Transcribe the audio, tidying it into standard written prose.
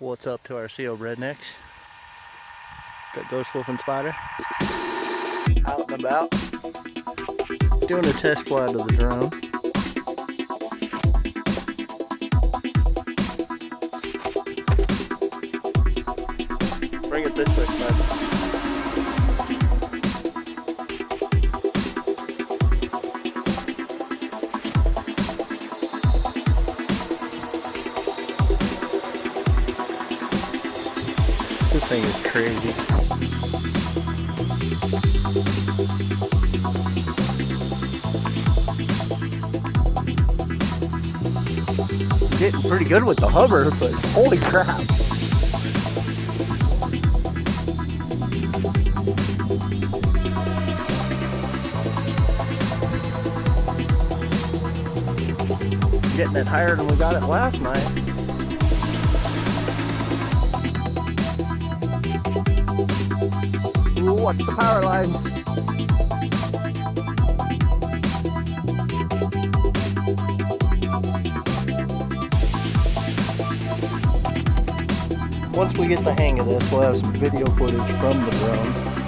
What's up to our CO Rednexx? Got Ghost Wolf and Spider out and about, doing a test flight of the drone. Bring it this way, Spider. This thing is crazy. Getting pretty good with the hover, but holy crap. Getting it higher than we got it last night. Ooh, watch the power lines. Once we get the hang of this, we'll have some video footage from the drone.